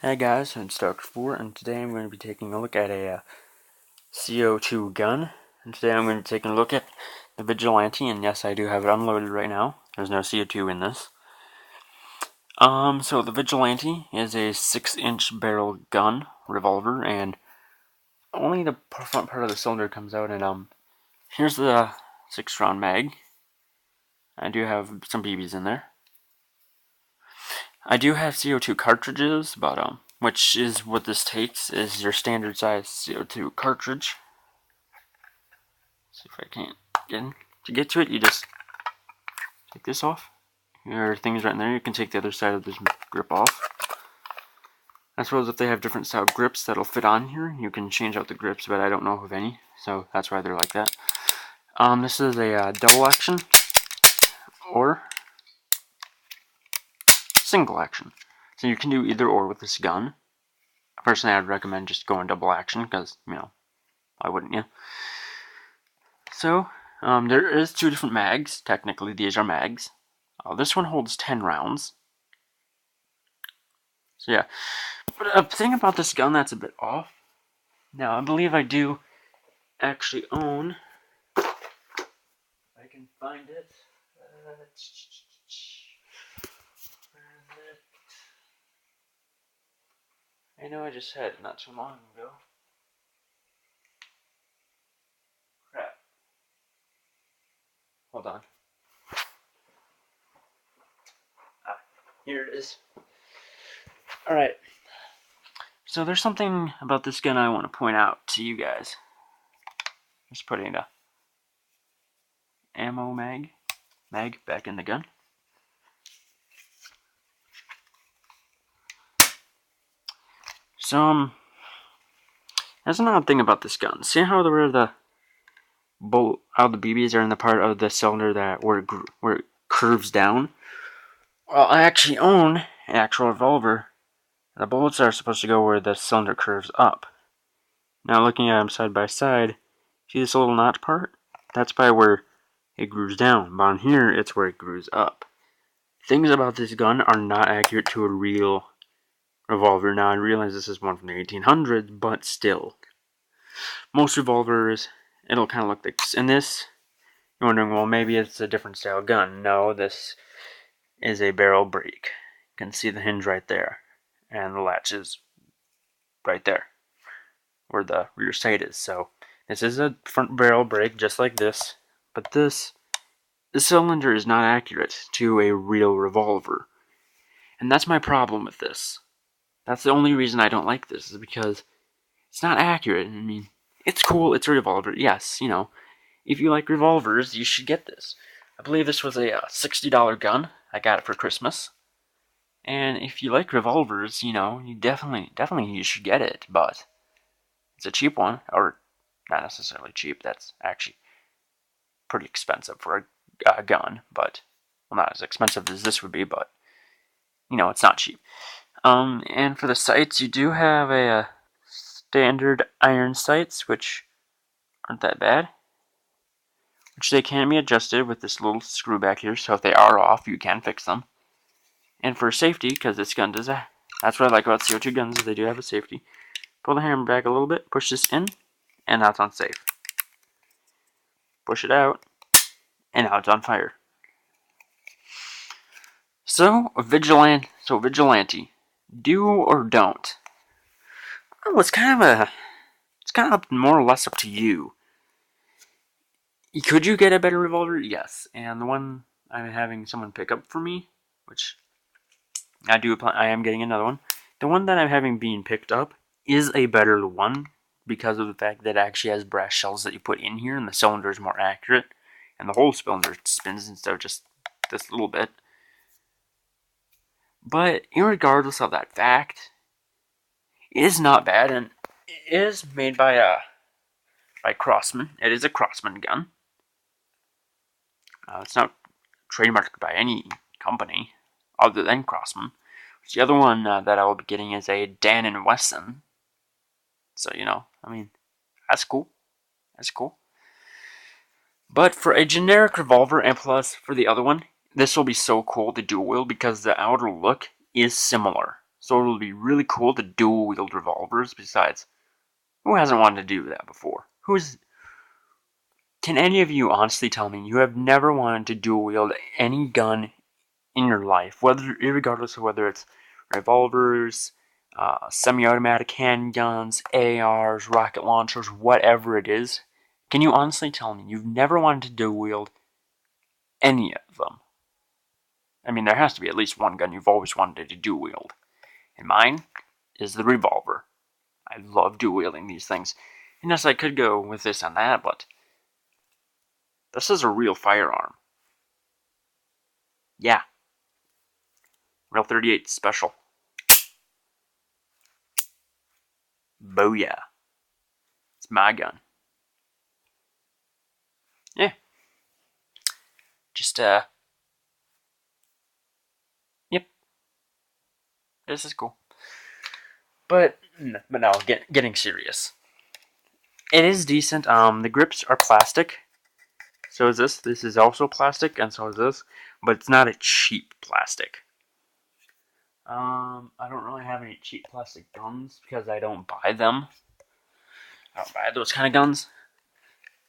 Hey guys, it's Dr. 4, and today I'm going to be taking a look at a CO2 gun. And today I'm going to be taking a look at the Vigilante, and yes, I do have it unloaded right now. There's no CO2 in this. So the Vigilante is a 6-inch barrel gun, revolver, and only the front part of the cylinder comes out, and here's the 6-round mag. I do have some BBs in there. I do have CO2 cartridges, but which is what this takes, is your standard size CO2 cartridge. See if I can't get in. To get to it, you just take this off. Your thing's right in there. You can take the other side of this grip off. I suppose if they have different style grips that'll fit on here, you can change out the grips, but I don't know of any, so that's why they're like that. This is a double action or single action. So you can do either or with this gun. Personally, I'd recommend just going double action because, why wouldn't you? So, there is 2 different mags. Technically, these are mags. This one holds 10 rounds. So yeah, but a thing about this gun that's a bit off. Now, I believe I do actually own. If I can find it. Where is it? I know I just had it not too long ago. Crap. Hold on. Here it is. Alright. So there's something about this gun I want to point out to you guys. Just putting the ammo mag back in the gun. So, that's another thing about this gun. See how the BBs are in the part of the cylinder that where it curves down? Well, I actually own an actual revolver. The bullets are supposed to go where the cylinder curves up. Now, looking at them side by side, see this little notch part? That's by where it grooves down. But on here, it's where it grooves up. Things about this gun are not accurate to a real revolver. Now, I realize this is one from the 1800s, but still. Most revolvers, it'll kind of look like this. And this, you're wondering, well, maybe it's a different style gun. No, this is a barrel break. You can see the hinge right there. And the latch is right there, where the rear sight is. So, this is a front barrel break, just like this. But the cylinder is not accurate to a real revolver. And that's my problem with this. That's the only reason I don't like this, is because it's not accurate. I mean, it's cool, it's a revolver, yes, if you like revolvers, you should get this. I believe this was a $60 gun. I got it for Christmas. And if you like revolvers, you definitely you should get it, but it's a cheap one, or not necessarily cheap, that's actually pretty expensive for a gun, but, well, not as expensive as this would be, but, it's not cheap. And for the sights, you do have a standard iron sights, which aren't that bad. Which they can be adjusted with this little screw back here, so if they are off, you can fix them. And for safety, because this gun does that, that's what I like about CO2 guns, is they do have a safety. Pull the hammer back a little bit, push this in, and now it's on safe. Push it out, and now it's on fire. So, Vigilante, do or don't? Well, it's kind of more or less up to you. Could you get a better revolver? Yes. And the one I'm having someone pick up for me, which I am getting another one. The one that I'm having being picked up is a better one because of the fact that it actually has brass shells that you put in here, and the cylinder is more accurate, and the whole cylinder spins instead of just this little bit. But regardless of that fact, it is not bad, and it is made by Crosman. It is a Crosman gun. It's not trademarked by any company other than Crosman. The other one that I will be getting is a Dan & Wesson. So, that's cool. That's cool. But for a generic revolver, and plus for the other one, this will be so cool, the dual wield, because the outer look is similar. So it'll be really cool to dual wield revolvers. Besides, who hasn't wanted to do that before? Can any of you honestly tell me you have never wanted to dual wield any gun in your life, regardless of whether it's revolvers, semi-automatic handguns, ARs, rocket launchers, whatever it is? Can you honestly tell me you've never wanted to dual wield any of them? I mean, there has to be at least one gun you've always wanted to dual wield. And mine is the revolver. I love dual wielding these things. And yes, I could go with this and that, but this is a real firearm. Yeah. Real 38 special. Booyah. It's my gun. Yeah. Just, yep. This is cool. But now, getting serious. It is decent. The grips are plastic. So is this. This is also plastic, and so is this. But it's not a cheap plastic. I don't really have any cheap plastic guns because I don't buy them. I don't buy those kind of guns.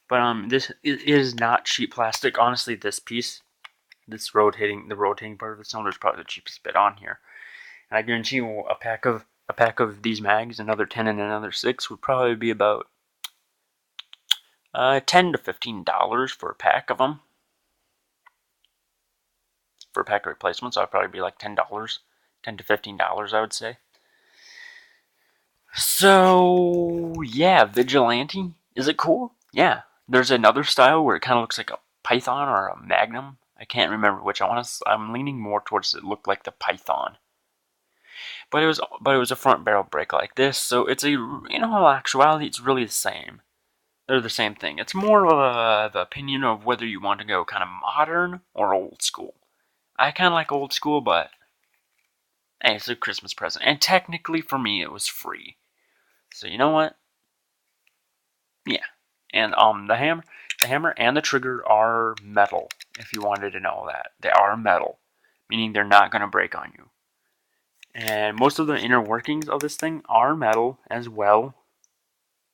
But this is not cheap plastic. Honestly, this piece, the rotating part of the cylinder is probably the cheapest bit on here. And I guarantee you, a pack of these mags, another 10 and another 6, would probably be about $10 to $15 for a pack of them. For a pack of replacements, I'd probably be like $10, $10 to $15, I would say. So yeah, vigilante. Is it cool? Yeah. There's another style where it kind of looks like a python or a magnum. I can't remember which. I'm leaning more towards it looked like the python. But it was a front barrel break like this, so it's in all actuality it's really the same. They're the same thing. It's more of the opinion of whether you want to go kind of modern or old school. I kind of like old school, but hey, it's a Christmas present, and technically for me it was free. So you know what? Yeah. And the hammer and the trigger are metal. If you wanted to know that, they are metal, meaning they're not going to break on you. And most of the inner workings of this thing are metal as well.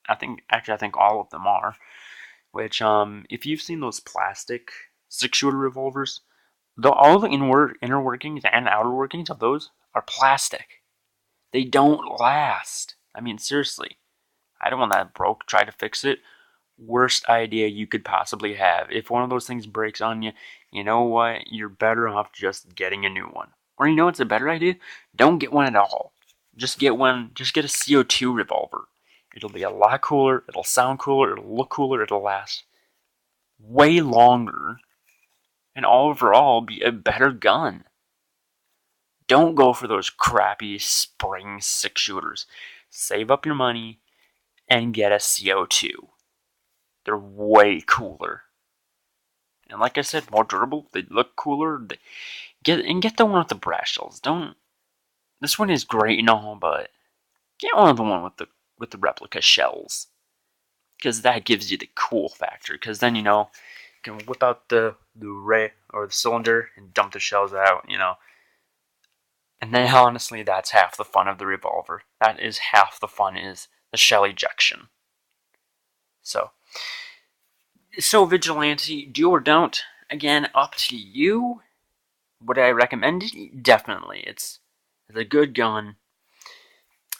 I think all of them are. Which if you've seen those plastic 6-shooter revolvers, all the inner workings and outer workings of those are plastic. They don't last. I mean, seriously. I had one that broke, tried to fix it. Worst idea you could possibly have. If one of those things breaks on you, you know what? You're better off just getting a new one. Or you know what's a better idea? Don't get one at all. Just get a CO2 revolver. It'll be a lot cooler, it'll sound cooler, it'll look cooler, it'll last way longer, and overall be a better gun. Don't go for those crappy spring 6-shooters. Save up your money and get a CO2. They're way cooler. And like I said, more durable. They look cooler. Get the one with the brass shells. This one is great and all, but get one with the replica shells, because that gives you the cool factor. Because then you can whip out the ray or the cylinder and dump the shells out. And then honestly, that's half the fun of the revolver. That is half the fun, is the shell ejection. So vigilante, do or don't. Again, up to you. Would I recommend it? Definitely. It's a good gun.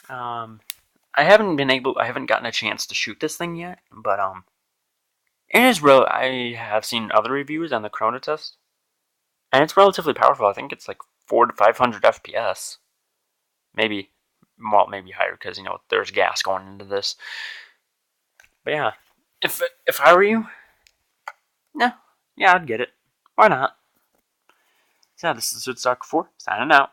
I haven't gotten a chance to shoot this thing yet, but it is real. I have seen other reviews on the Chrono test, and it's relatively powerful. I think it's like 400 to 500 FPS. Maybe higher, because there's gas going into this. But yeah, if I were you, yeah, I'd get it. Why not? So yeah, this is Stalker 4 signing out.